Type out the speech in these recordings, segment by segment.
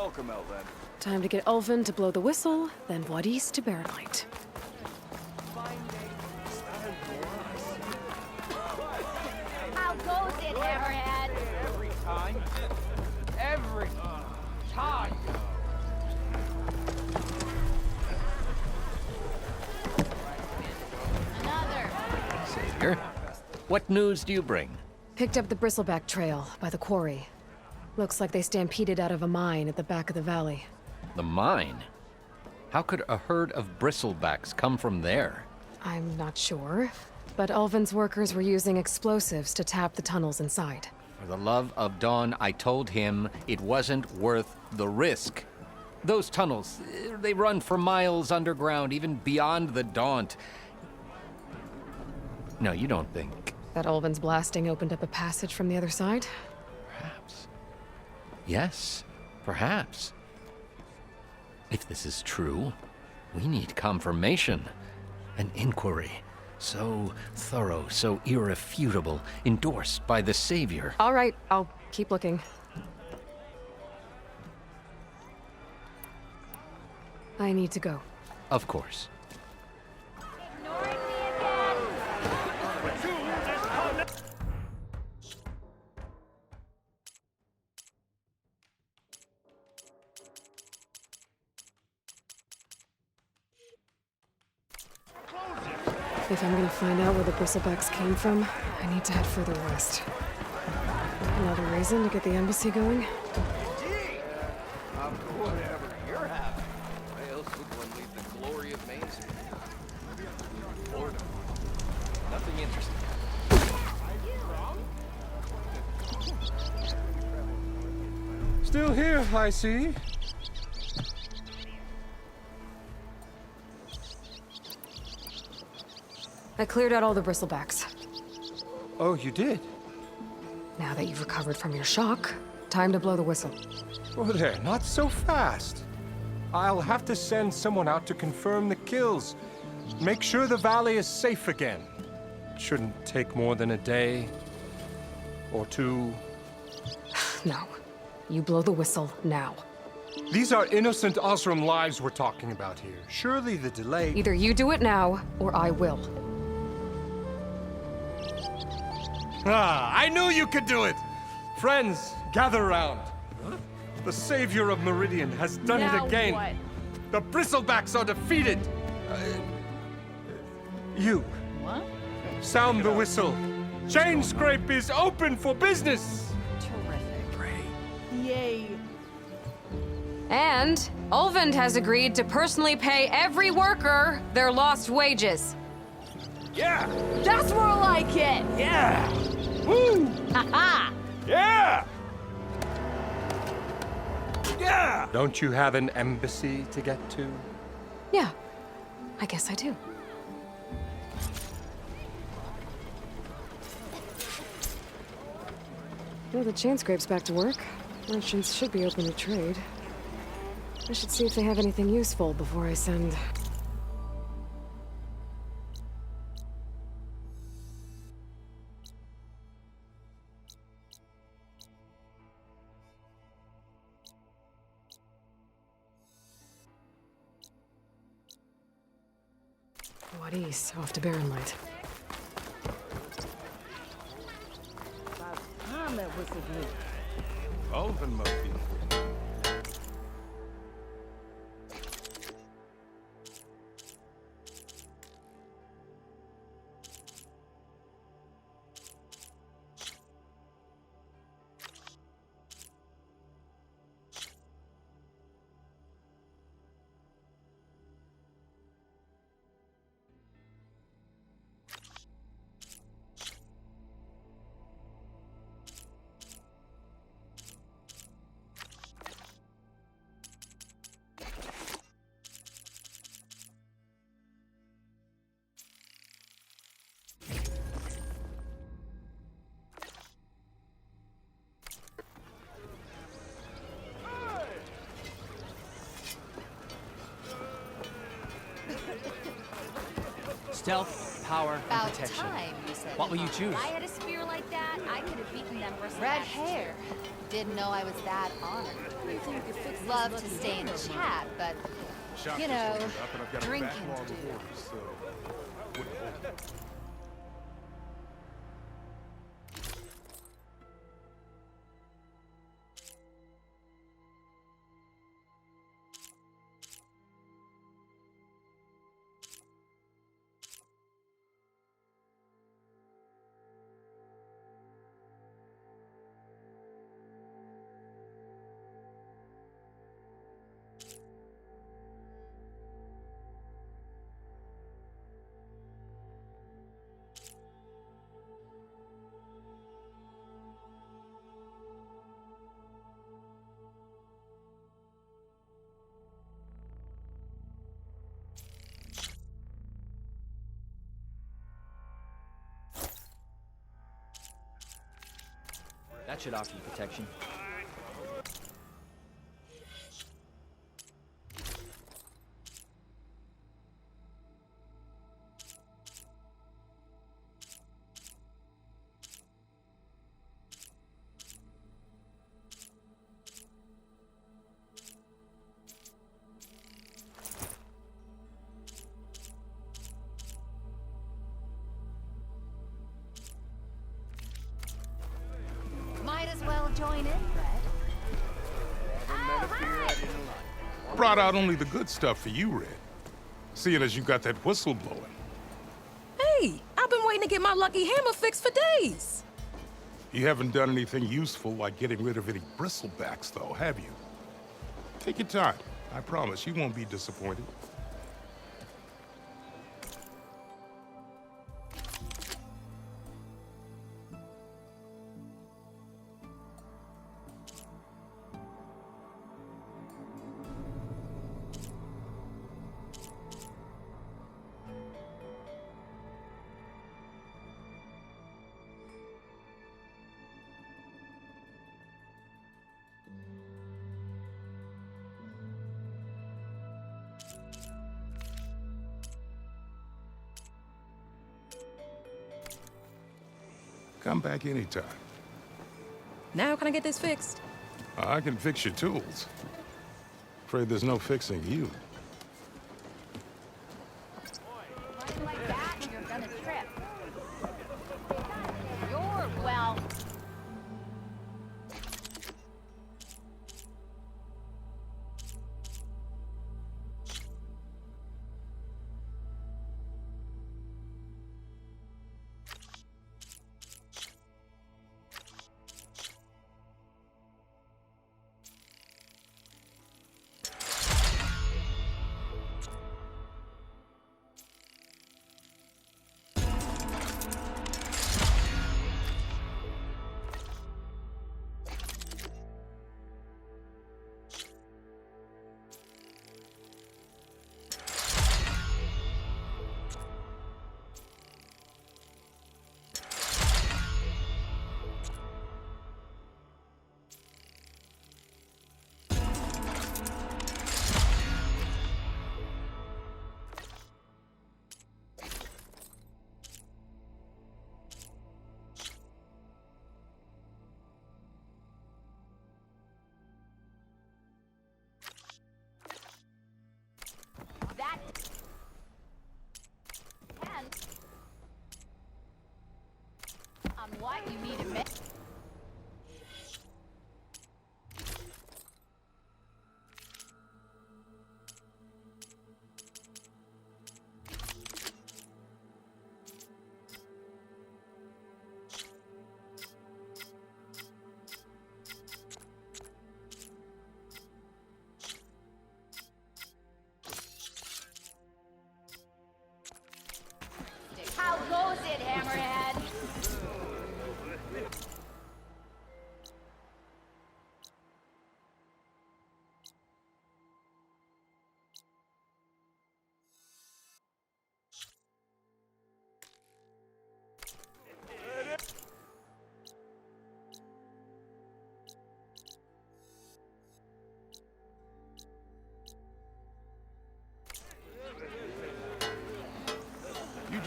welcome, Elven. Time to get Ulven to blow the whistle, then Wadis to Baronite. How goes it, Hammerhead? Every time. Every time. Another. Savior, what news do you bring? Picked up the Bristleback Trail by the quarry. Looks like they stampeded out of a mine at the back of the valley. The mine? How could a herd of bristlebacks come from there? I'm not sure, but Ulven's workers were using explosives to tap the tunnels inside. For the love of Dawn, I told him it wasn't worth the risk. Those tunnels, they run for miles underground, even beyond the Daunt. No, you don't think. That Ulven's blasting opened up a passage from the other side? Perhaps. Yes, perhaps. If this is true, we need confirmation. An inquiry. So thorough, so irrefutable, endorsed by the Savior. All right, I'll keep looking. I need to go. Of course. Ignoring me again? If I'm gonna find out where the Bristlebacks came from, I need to head further west. Another reason to get the embassy going? Whatever you're having. Why else would one leave the glory of Main Street? Boredom. Nothing interesting. Still here, I see. I cleared out all the Bristlebacks. Oh, you did? Now that you've recovered from your shock, time to blow the whistle. Oh, there, not so fast. I'll have to send someone out to confirm the kills. Make sure the valley is safe again. It shouldn't take more than a day. Or two. No. You blow the whistle now. These are innocent Osram lives we're talking about here. Surely the delay... Either you do it now, or I will. Ah, I knew you could do it! Friends, gather round. The savior of Meridian has done Now it again. what? The Bristlebacks are defeated. You, What? sound the whistle. Chainscrape is open for business. Terrific. Yay. And Ulvend has agreed to personally pay every worker their lost wages. Yeah! That's more like it. Yeah! Woo! Ha Yeah! Yeah! Don't you have an embassy to get to? Yeah, I guess I do. Well, the Chainscrape's back to work. Merchants should be open to trade. I should see if they have anything useful before I send... Wadis, off to Baronite. Elven must be. Stealth, power, and About protection. time, you said. What will you choose? If I had a spear like that, I could have beaten them bristleback. Red hair. Didn't know I was that honored. Love to stay in chat, but you know, drinking to do. That should offer you protection. Might as well join in, Red. Brought out only the good stuff for you, Red. Seeing as you got that whistle blowing. Hey, I've been waiting to get my lucky hammer fixed for days. You haven't done anything useful like getting rid of any bristlebacks, though, have you? Take your time. I promise you won't be disappointed. Come back anytime. Now can I get this fixed? I can fix your tools. Afraid there's no fixing you. Run like that, and you're gonna trip. You're, well...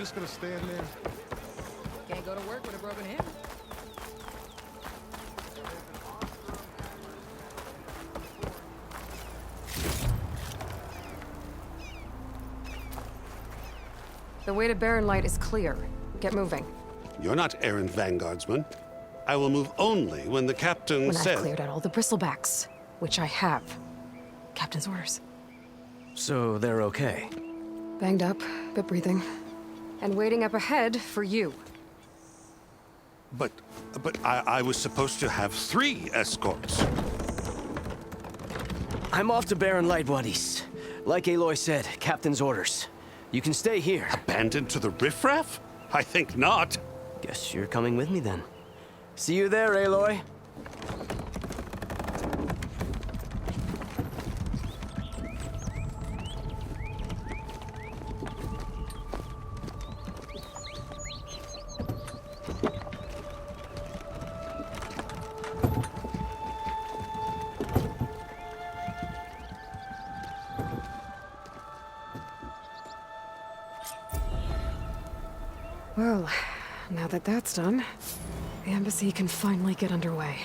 just gonna stand there? Can't go to work with a broken hammer. The way to Barren Light is clear. Get moving. You're not errant vanguardsman. I will move only when the captain When says... I've cleared out all the bristlebacks, which I have. Captain's orders. So they're okay. Banged up, but breathing. And waiting up ahead for you. But I was supposed to have 3 escorts. I'm off to Barren Light, Wadis. Like Aloy said, captain's orders. You can stay here. Abandoned to the riffraff? I think not. Guess you're coming with me then. See you there, Aloy. Well, now that that's done, the embassy can finally get underway.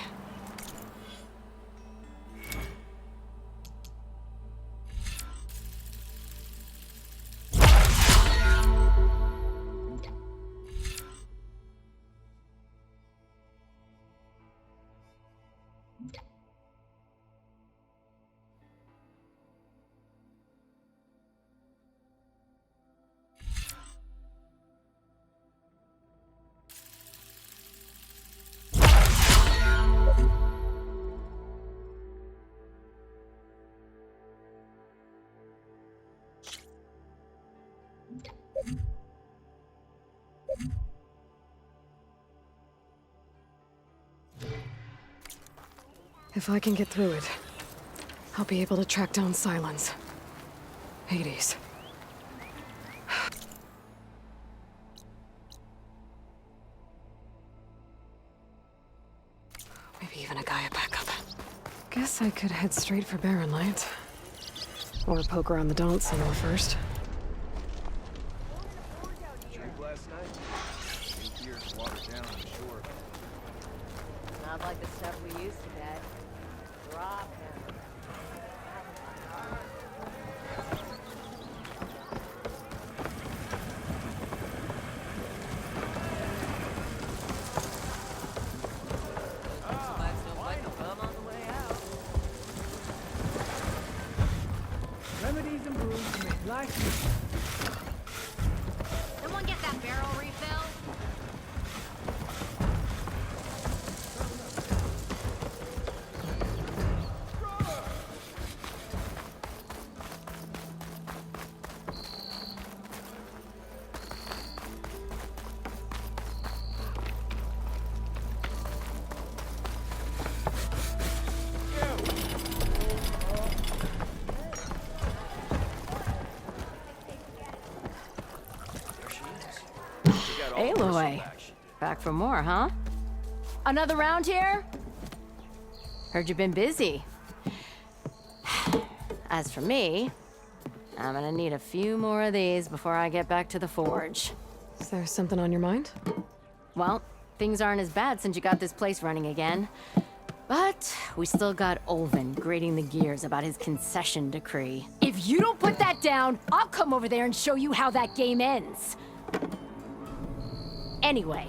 If I can get through it, I'll be able to track down Sylens. Hades. Maybe even a Gaia backup. Guess I could head straight for Barren Light. Or poke around the Daunt some more first. Drink last night? Drink beers watered down, I'm sure. Not like the stuff we used to get. Drop Remedies and brews to make life. Someone get that barrel refill? Aloy, back for more, huh? Another round here? Heard you've been busy. As for me, I'm gonna need a few more of these before I get back to the forge. Is there something on your mind? Well, things aren't as bad since you got this place running again. But we still got Olvin grating the gears about his concession decree. If you don't put that down, I'll come over there and show you how that game ends. Anyway,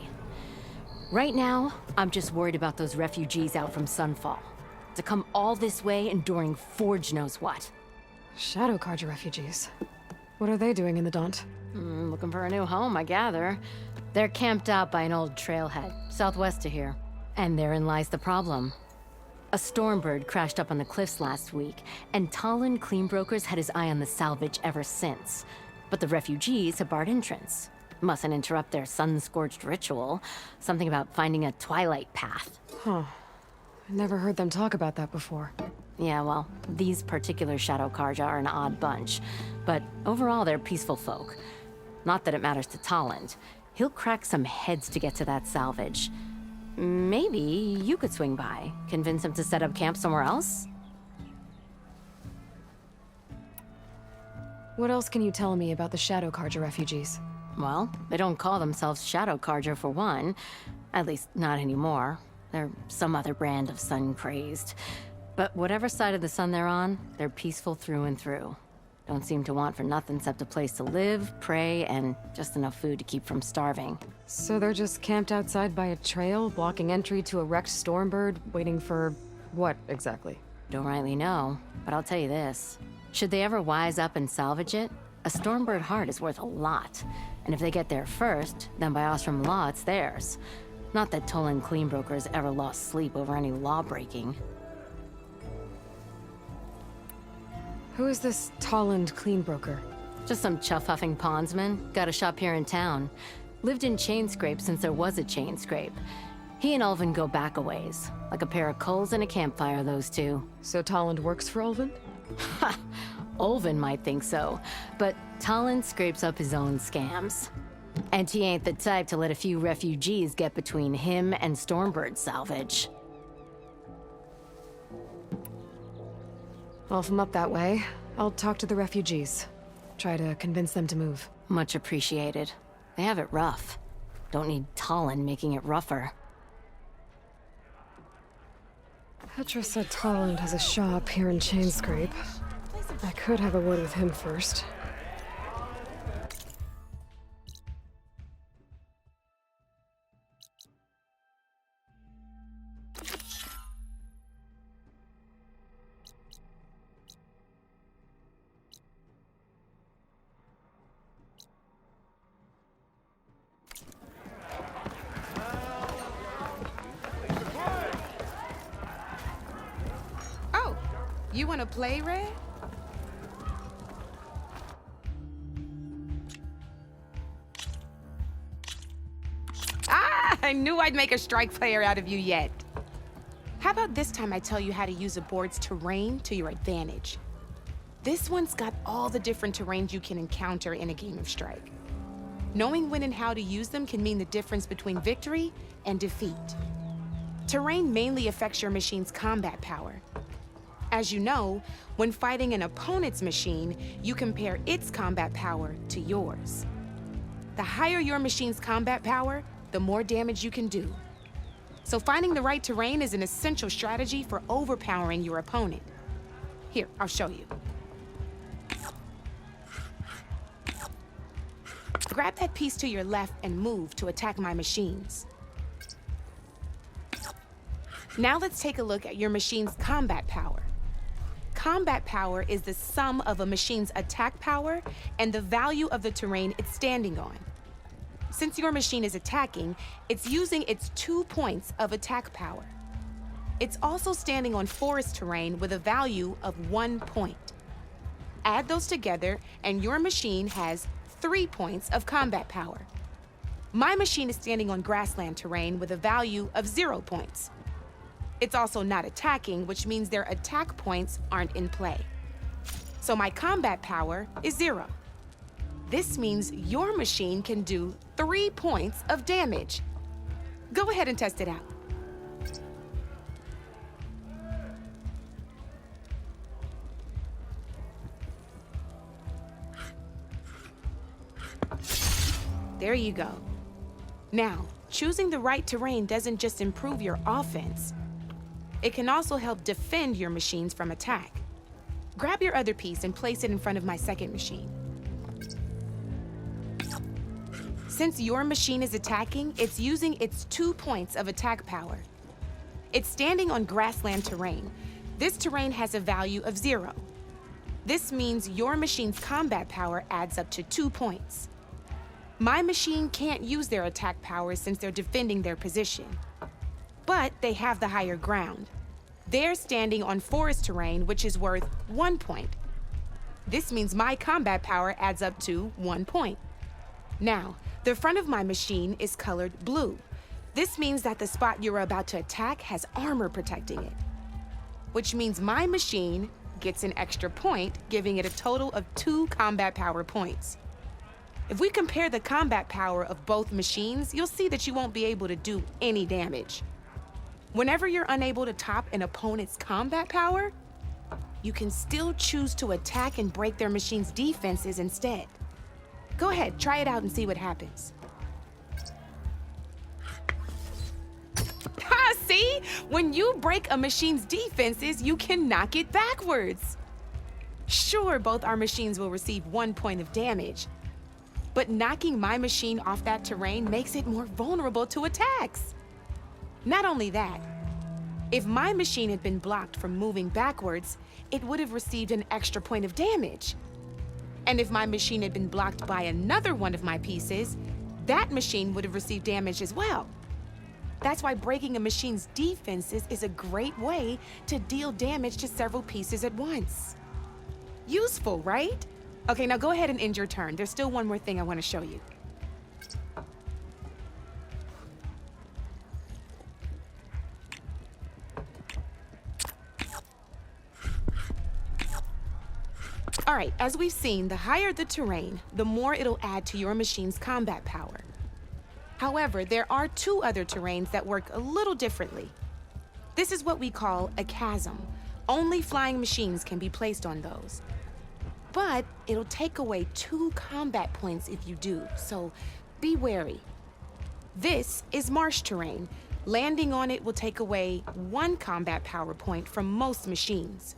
right now, I'm just worried about those refugees out from Sunfall. To come all this way enduring Forge knows what. Shadow Carja refugees. What are they doing in the Daunt? Looking for a new home, I gather. They're camped out by an old trailhead, southwest of here. And therein lies the problem. A Stormbird crashed up on the cliffs last week, and Talon Cleanbrokers had his eye on the salvage ever since. But the refugees have barred entrance. Mustn't interrupt their sun-scorched ritual. Something about finding a twilight path. Huh. I never heard them talk about that before. Yeah, well, these particular Shadow Carja are an odd bunch. But overall, they're peaceful folk. Not that it matters to Talon. He'll crack some heads to get to that salvage. Maybe you could swing by, convince him to set up camp somewhere else? What else can you tell me about the Shadow Carja refugees? Well, they don't call themselves Shadow Carja for one. At least, not anymore. They're some other brand of sun-crazed. But whatever side of the sun they're on, they're peaceful through and through. Don't seem to want for nothing except a place to live, pray, and just enough food to keep from starving. So they're just camped outside by a trail, blocking entry to a wrecked Stormbird, waiting for what exactly? Don't rightly know, but I'll tell you this. Should they ever wise up and salvage it, a Stormbird heart is worth a lot. And if they get there first, then by Ostrom law, it's theirs. Not that Tolan Cleanbrokers ever lost sleep over any law breaking. Who is this Tolland Cleanbroker? Just some chuff-huffing pondsman. Got a shop here in town. Lived in Chainscrape since there was a Chainscrape. He and Ulvin go back a ways. Like a pair of coals and a campfire, those two. So Tolland works for Ulvin? Ha! Ulvin might think so, but Tolland scrapes up his own scams. And he ain't the type to let a few refugees get between him and Stormbird salvage. Well, if I'm up that way, I'll talk to the refugees. Try to convince them to move. Much appreciated. They have it rough. Don't need Tolland making it rougher. Petra said Tolland has a shop here in Chainscrape. I could have a word with him first. Oh, you want to play, Red? I knew I'd make a strike player out of you yet. How about this time I tell you how to use a board's terrain to your advantage? This one's got all the different terrains you can encounter in a game of Strike. Knowing when and how to use them can mean the difference between victory and defeat. Terrain mainly affects your machine's combat power. As you know, when fighting an opponent's machine, you compare its combat power to yours. The higher your machine's combat power, the more damage you can do. So finding the right terrain is an essential strategy for overpowering your opponent. Here, I'll show you. Grab that piece to your left and move to attack my machines. Now let's take a look at your machine's combat power. Combat power is the sum of a machine's attack power and the value of the terrain it's standing on. Since your machine is attacking, it's using its 2 points of attack power. It's also standing on forest terrain with a value of 1 point. Add those together, and your machine has 3 points of combat power. My machine is standing on grassland terrain with a value of 0 points. It's also not attacking, which means their attack points aren't in play. So my combat power is 0. This means your machine can do 3 points of damage. Go ahead and test it out. There you go. Now, choosing the right terrain doesn't just improve your offense. It can also help defend your machines from attack. Grab your other piece and place it in front of my second machine. Since your machine is attacking, it's using its 2 points of attack power. It's standing on grassland terrain. This terrain has a value of 0. This means your machine's combat power adds up to 2 points. My machine can't use their attack power since they're defending their position. But they have the higher ground. They're standing on forest terrain, which is worth 1 point. This means my combat power adds up to 1 point. Now, the front of my machine is colored blue. This means that the spot you're about to attack has armor protecting it, which means my machine gets an extra point, giving it a total of 2 combat power points. If we compare the combat power of both machines, you'll see that you won't be able to do any damage. Whenever you're unable to top an opponent's combat power, you can still choose to attack and break their machine's defenses instead. Go ahead, try it out and see what happens. Ha, see? When you break a machine's defenses, you can knock it backwards. Sure, both our machines will receive 1 point of damage, but knocking my machine off that terrain makes it more vulnerable to attacks. Not only that, if my machine had been blocked from moving backwards, it would have received an extra point of damage. And if my machine had been blocked by another one of my pieces, that machine would have received damage as well. That's why breaking a machine's defenses is a great way to deal damage to several pieces at once. Useful, right? Okay, now go ahead and end your turn. There's still one more thing I want to show you. All right, as we've seen, the higher the terrain, the more it'll add to your machine's combat power. However, there are 2 other terrains that work a little differently. This is what we call a chasm. Only flying machines can be placed on those. But it'll take away 2 combat points if you do, so be wary. This is marsh terrain. Landing on it will take away 1 combat power point from most machines.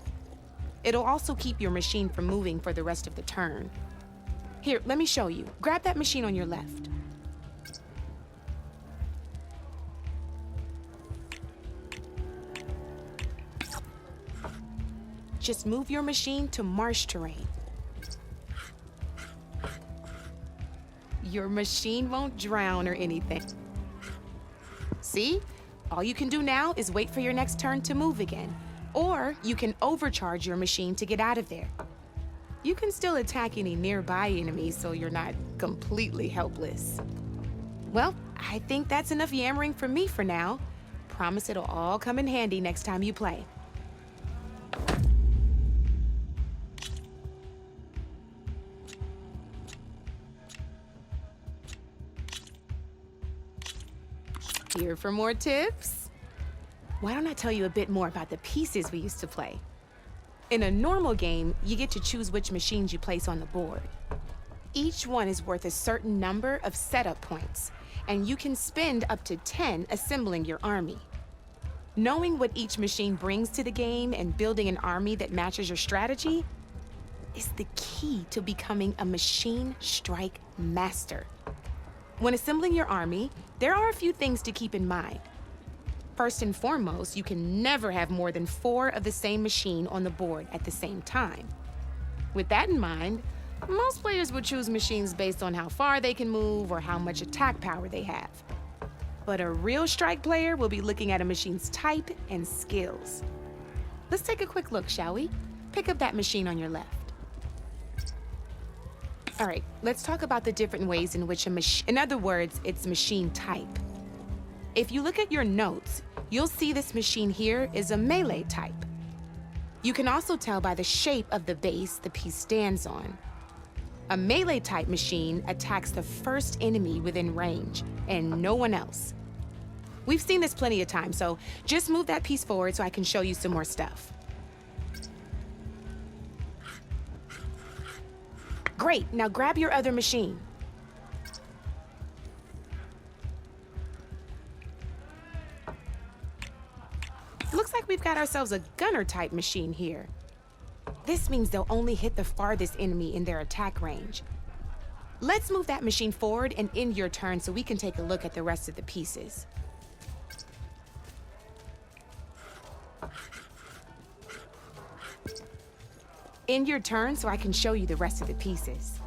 It'll also keep your machine from moving for the rest of the turn. Here, let me show you. Grab that machine on your left. Just move your machine to marsh terrain. Your machine won't drown or anything. See? All you can do now is wait for your next turn to move again. Or you can overcharge your machine to get out of there. You can still attack any nearby enemies so you're not completely helpless. Well, I think that's enough yammering from me for now. Promise it'll all come in handy next time you play. Here for more tips? Why don't I tell you a bit more about the pieces we used to play? In a normal game, you get to choose which machines you place on the board. Each one is worth a certain number of setup points, and you can spend up to 10 assembling your army. Knowing what each machine brings to the game and building an army that matches your strategy is the key to becoming a machine strike master. When assembling your army, there are a few things to keep in mind. First and foremost, you can never have more than 4 of the same machine on the board at the same time. With that in mind, most players would choose machines based on how far they can move or how much attack power they have. But a real strike player will be looking at a machine's type and skills. Let's take a quick look, shall we? Pick up that machine on your left. All right, let's talk about the different ways in which a machine, in other words, its machine type. If you look at your notes, you'll see this machine here is a melee type. You can also tell by the shape of the base the piece stands on. A melee type machine attacks the first enemy within range and no one else. We've seen this plenty of times, so just move that piece forward so I can show you some more stuff. Great, now grab your other machine. Looks like we've got ourselves a gunner-type machine here. This means they'll only hit the farthest enemy in their attack range. Let's move that machine forward and end your turn so we can take a look at the rest of the pieces. End your turn so I can show you the rest of the pieces.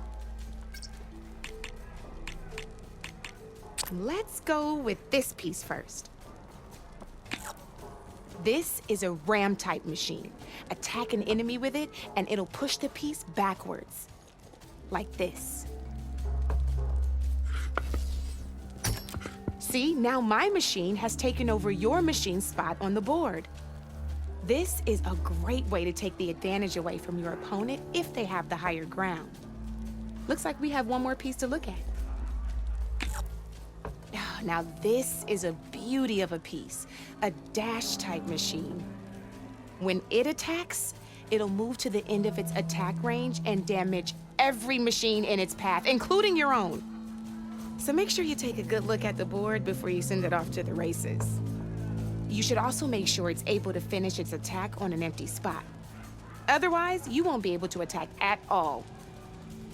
Let's go with this piece first. This is a ram-type machine. Attack an enemy with it, and it'll push the piece backwards. Like this. See, now my machine has taken over your machine's spot on the board. This is a great way to take the advantage away from your opponent if they have the higher ground. Looks like we have one more piece to look at. Now this is a beauty of a piece, a dash-type machine. When it attacks, it'll move to the end of its attack range and damage every machine in its path, including your own. So make sure you take a good look at the board before you send it off to the races. You should also make sure it's able to finish its attack on an empty spot. Otherwise, you won't be able to attack at all.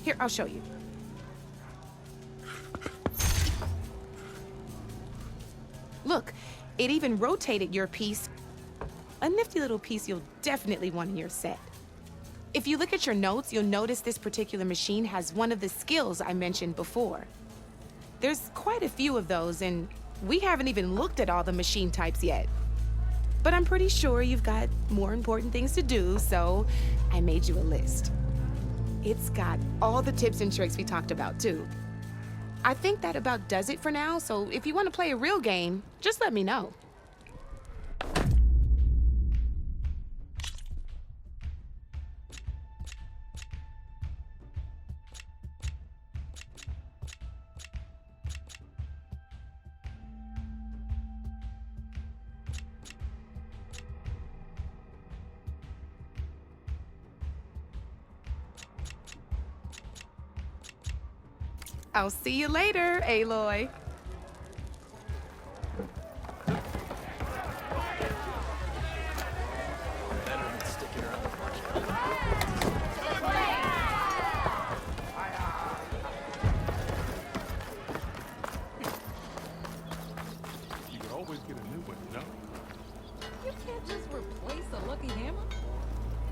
Here, I'll show you. Look, it even rotated your piece. A nifty little piece you'll definitely want in your set. If you look at your notes, you'll notice this particular machine has one of the skills I mentioned before. There's quite a few of those, and we haven't even looked at all the machine types yet. But I'm pretty sure you've got more important things to do, so I made you a list. It's got all the tips and tricks we talked about, too. I think that about does it for now, so if you want to play a real game, just let me know. I'll see you later, Aloy. You can always get a new one, you know? You can't just replace a lucky hammer.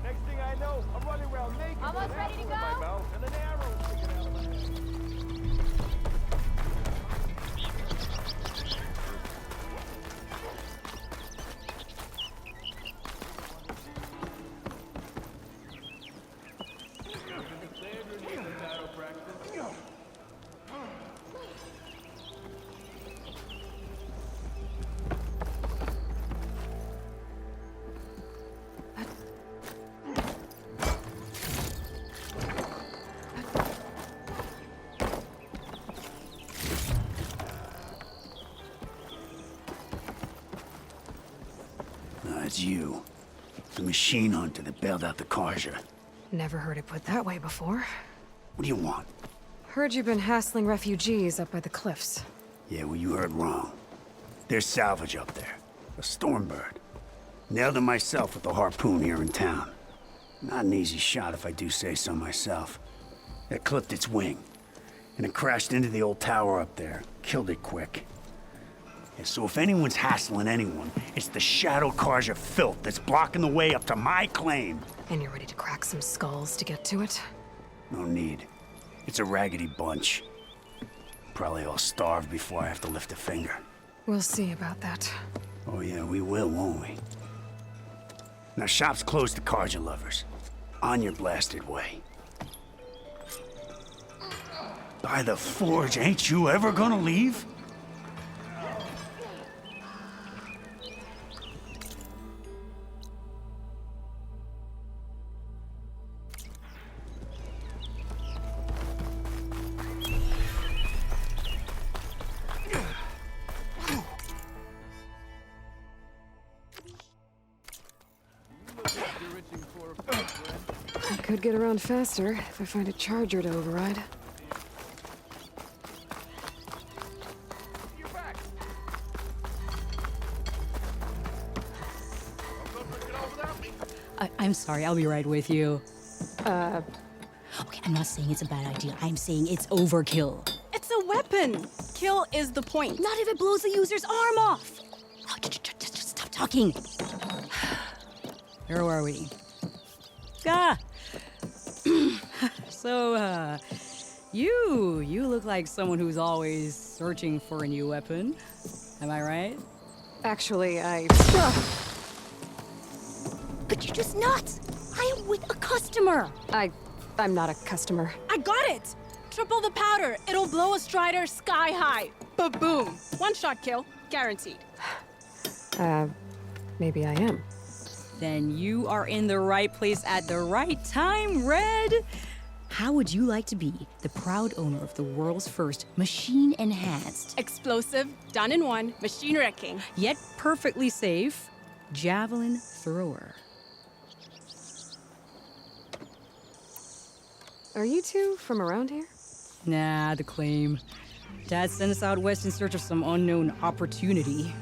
Next thing I know, I'm running around naked. Almost ready to with an apple in my go? mouth and an arrow sticking out of my head. It's you. The machine hunter that bailed out the Carja. Never heard it put that way before. What do you want? Heard you've been hassling refugees up by the cliffs. Yeah, well, you heard wrong. There's salvage up there. A Stormbird. Nailed it myself with the harpoon here in town. Not an easy shot if I do say so myself. It clipped its wing, and it crashed into the old tower up there. Killed it quick. Yeah, so if anyone's hassling anyone, it's the Shadow Carja filth that's blocking the way up to my claim. And you're ready to crack some skulls to get to it? No need. It's a raggedy bunch. Probably all starved before I have to lift a finger. We'll see about that. Oh yeah, we will, won't we? Now, shop's closed to Carja lovers. On your blasted way. By the Forge, ain't you ever gonna leave? I could get around faster if I find a charger to override. I'm sorry, I'll be right with you. Okay, I'm not saying it's a bad idea. I'm saying it's overkill. It's a weapon. Kill is the point. Not if it blows the user's arm off. Oh, just stop talking. Where are we? So, you look like someone who's always searching for a new weapon. Am I right? Actually, But you're just nuts. I am with a customer. I'm not a customer. I got it. Triple the powder. It'll blow a Strider sky high. Ba-boom. One-shot kill. Guaranteed. Maybe I am. Then you are in the right place at the right time, Red. How would you like to be the proud owner of the world's first machine-enhanced, Explosive, done in one, machine wrecking, yet perfectly safe, javelin thrower? Are you two from around here? Nah, the claim. Dad sent us out west in search of some unknown opportunity.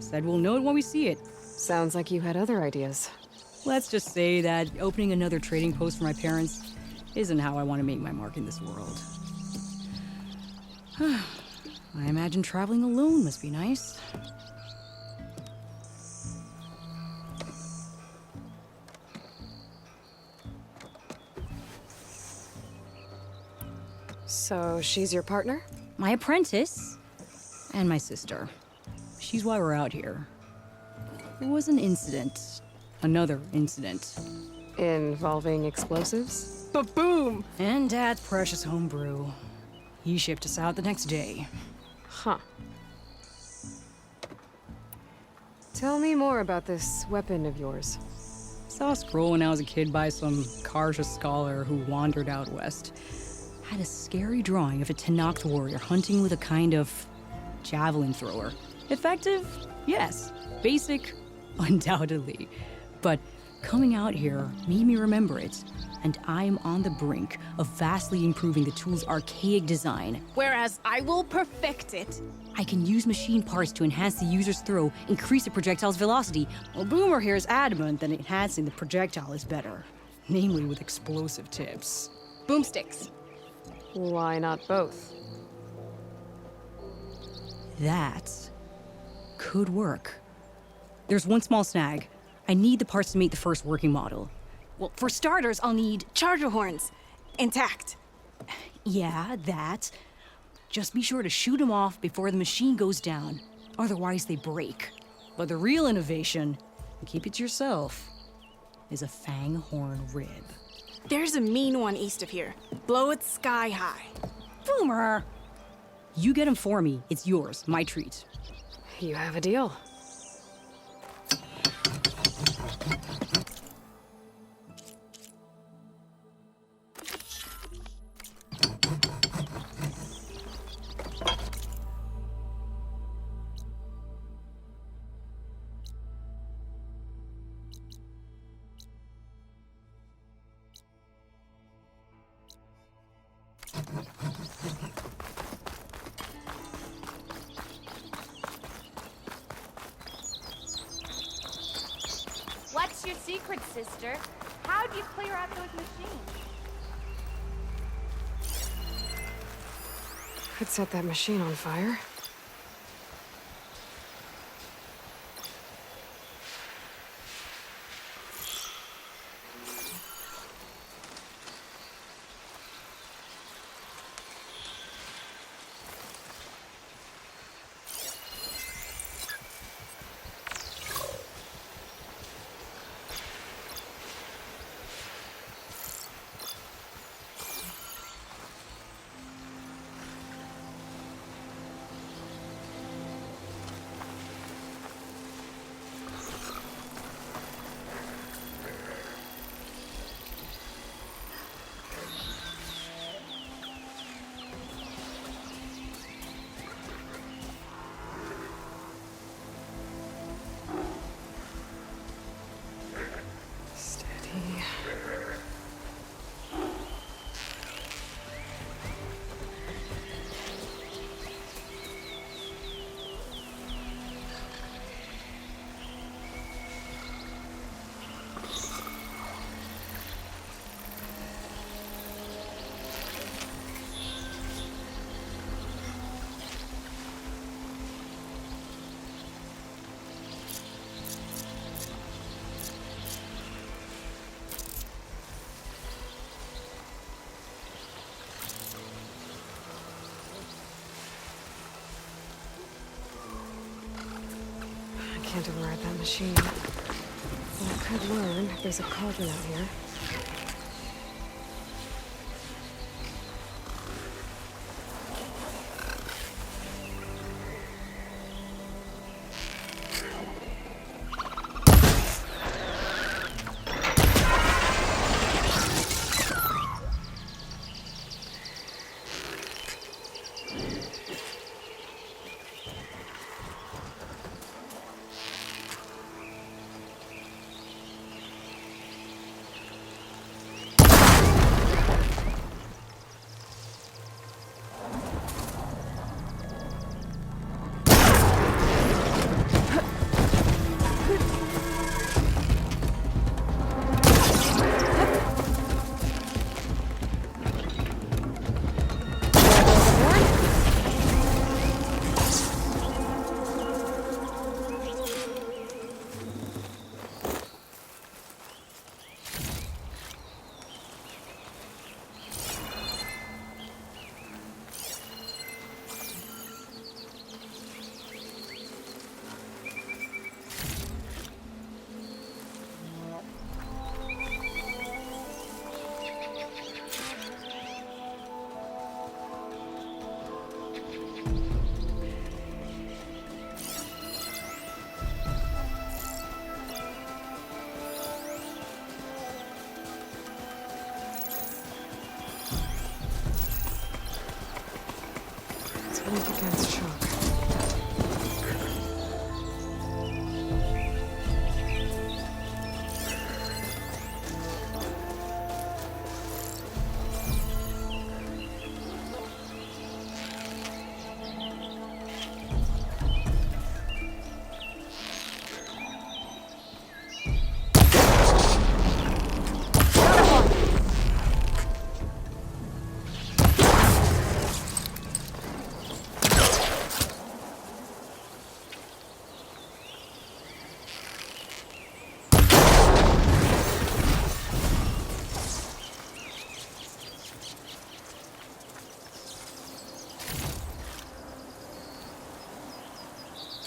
Said we'll know it when we see it. Sounds like you had other ideas. Let's just say that opening another trading post for my parents isn't how I want to make my mark in this world. I imagine traveling alone must be nice. So she's your partner? My apprentice and my sister. She's why we're out here. There was an incident. Another incident. Involving explosives? Ba-boom! And Dad's precious homebrew. He shipped us out the next day. Huh. Tell me more about this weapon of yours. Saw a scroll when I was a kid by some Karja scholar who wandered out west. Had a scary drawing of a Tenakth warrior hunting with a kind of javelin thrower. Effective? Yes. Basic? Undoubtedly. But coming out here made me remember it, and I'm on the brink of vastly improving the tool's archaic design. Whereas I will perfect it. I can use machine parts to enhance the user's throw, increase the projectile's velocity. Well, Boomer here is adamant that enhancing the projectile is better, namely with explosive tips. Boomsticks. Why not both? That could work. There's one small snag. I need the parts to make the first working model. Well, for starters, I'll need charger horns. Intact. Yeah, that. Just be sure to shoot them off before the machine goes down. Otherwise, they break. But the real innovation, and keep it to yourself, is a fang horn rib. There's a mean one east of here. Blow it sky high. Boomer! You get him for me. It's yours. My treat. You have a deal. What's your secret, sister? How'd you clear out those machines? Could set that machine on fire. Can't override that machine. Well, I could learn if there's a cauldron out here.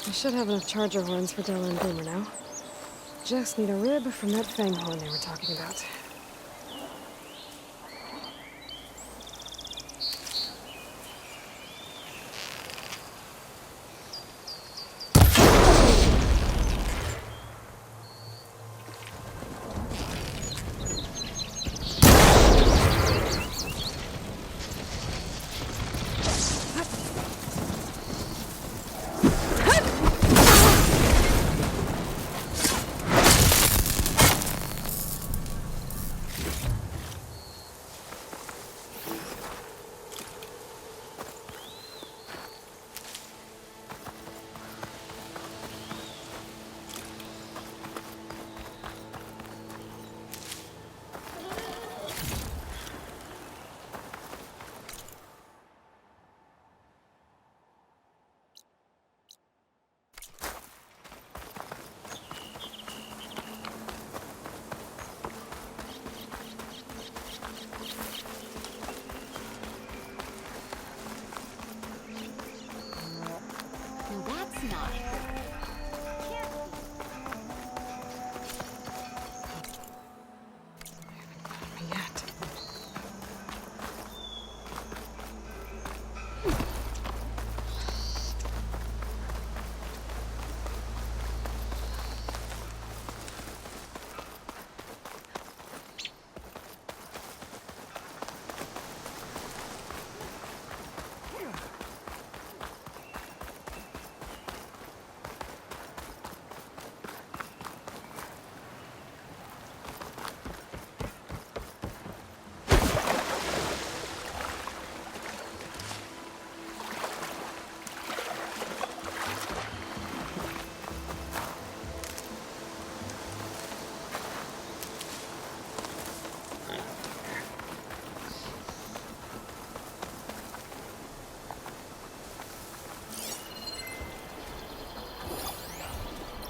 I should have enough charger horns for Della and Boomer now. Just need a rib from that fang horn they were talking about. That's not. Yet.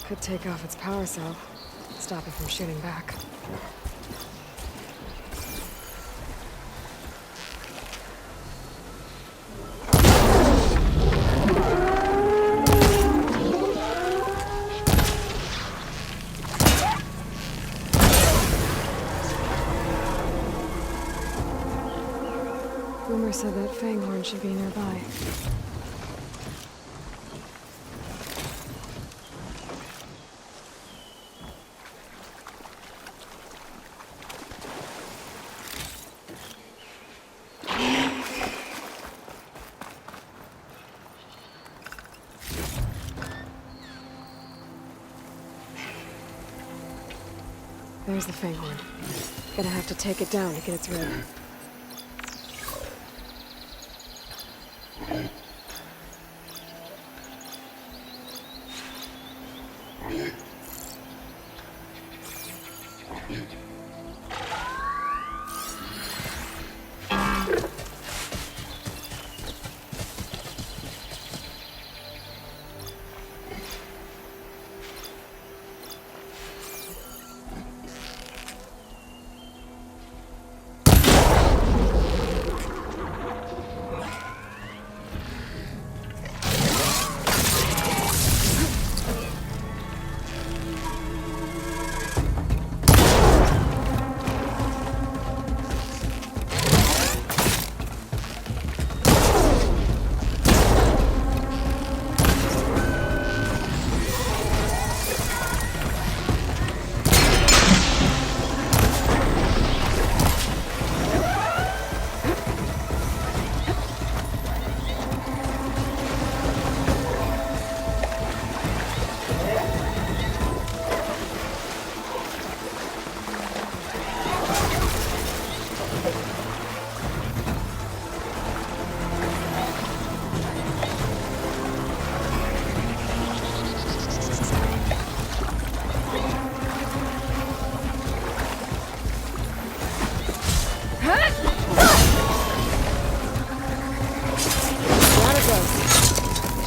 Could take off its power cell, stop it from shooting back. Boomer said that fanghorn should be nearby. There's the fanghorn. Gonna have to take it down to get its rib.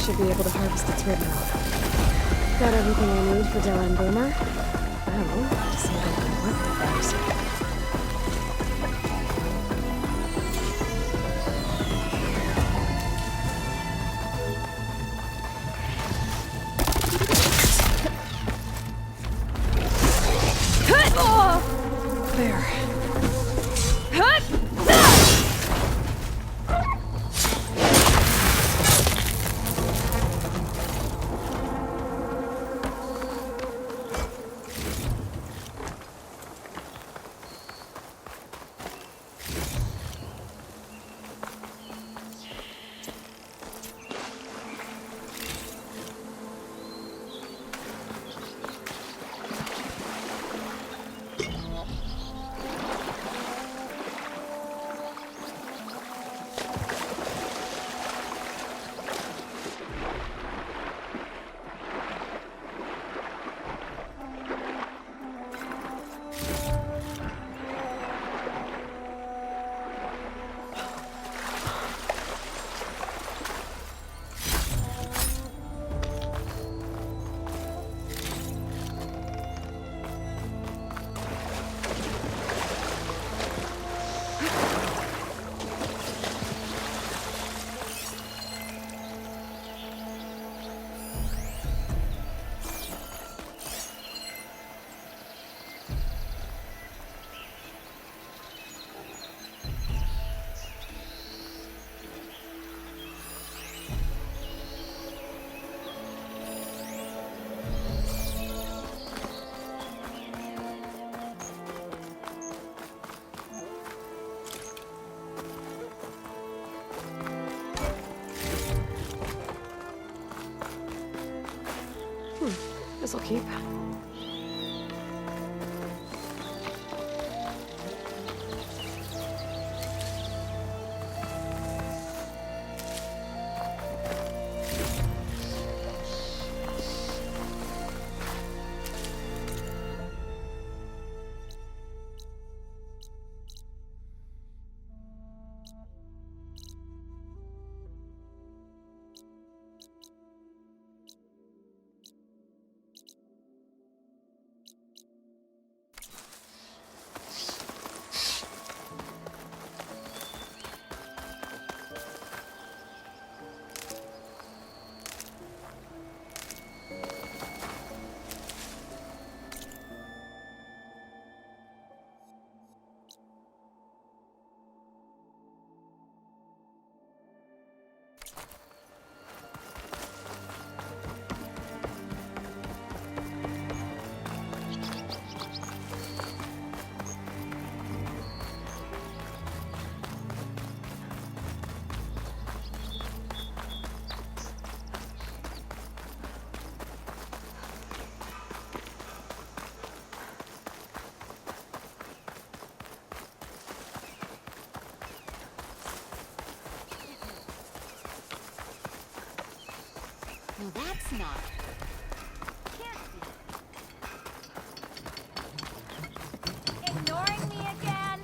Should be able to harvest its rib now. Got everything I need for Della and Boomer. Now, just need to open weapon. This'll keep. No, that's not. Ignoring me again?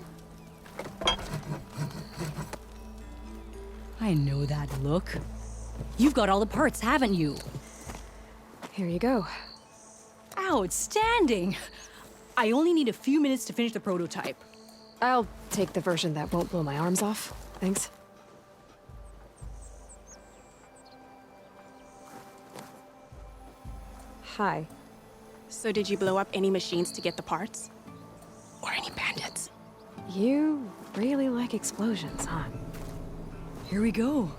I know that look. You've got all the parts, haven't you? Here you go. Outstanding! I only need a few minutes to finish the prototype. I'll take the version that won't blow my arms off. Thanks. Hi. So did you blow up any machines to get the parts? Or any bandits? You really like explosions, huh? Here we go.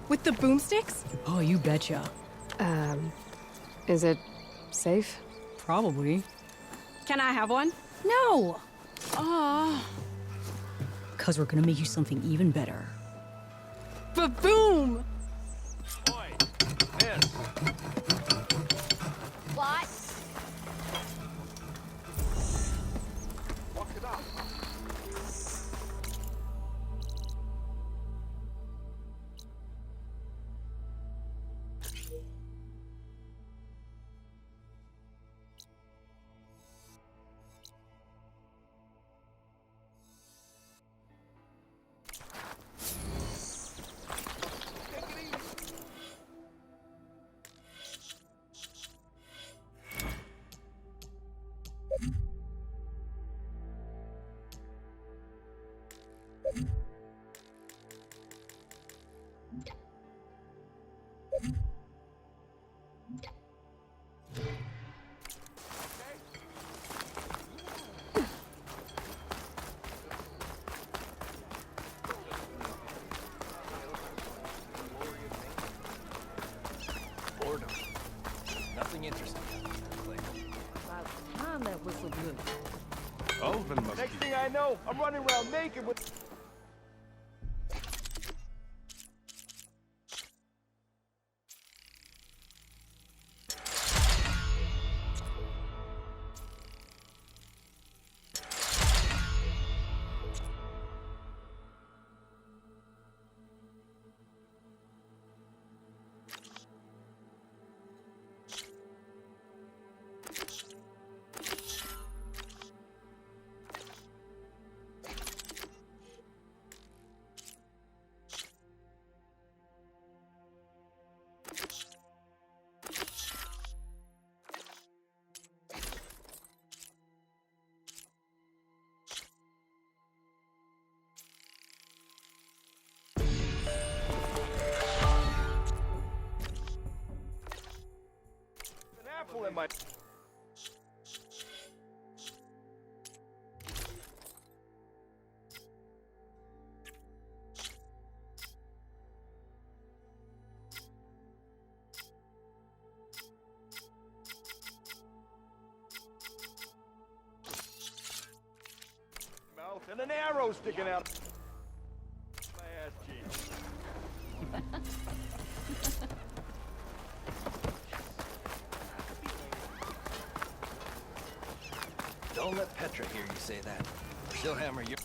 With the boomsticks? Oh, you betcha. Is it safe? Probably. Can I have one? No! Aw. Cause we're gonna make you something even better. Ba-boom! What? Walk it up. Boredom. Nothing interesting. About time that whistle blew. Elvin must Next be... thing I know, I'm running around naked with... Apple in my... mouth and an arrow sticking out my ass cheek. Don't let Petra hear you say that. She'll hammer you.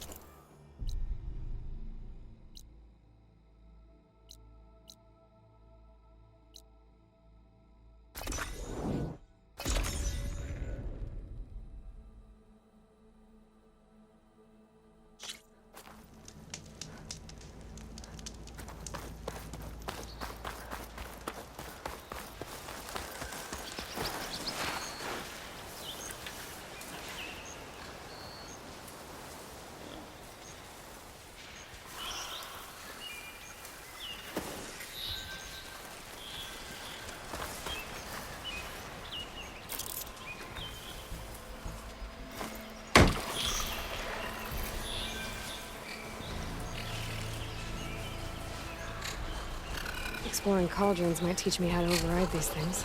Exploring cauldrons might teach me how to override these things.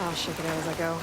I'll check it out as I go.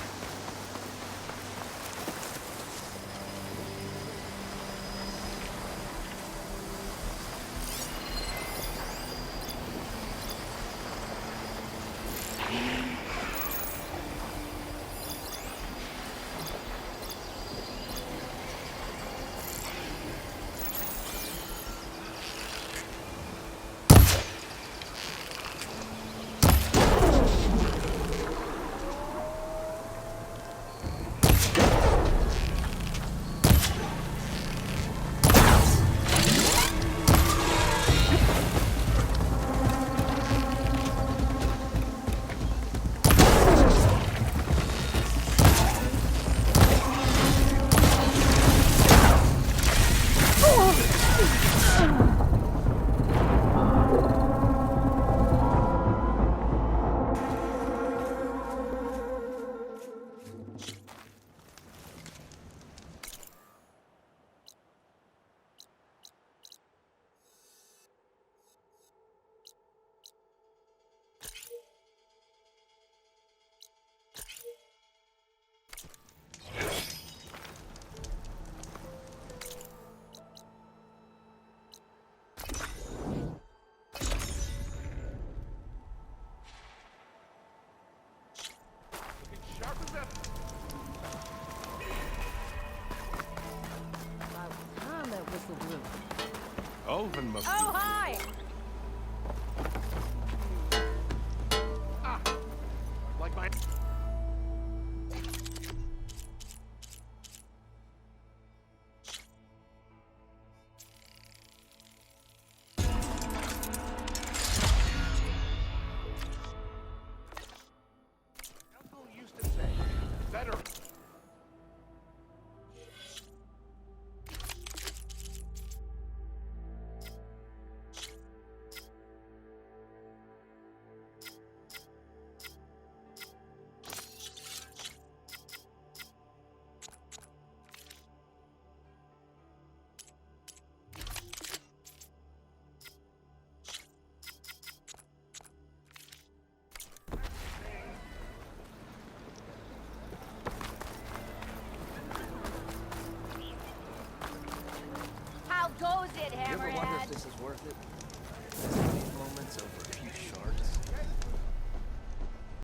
Ulvin must Oh, hi!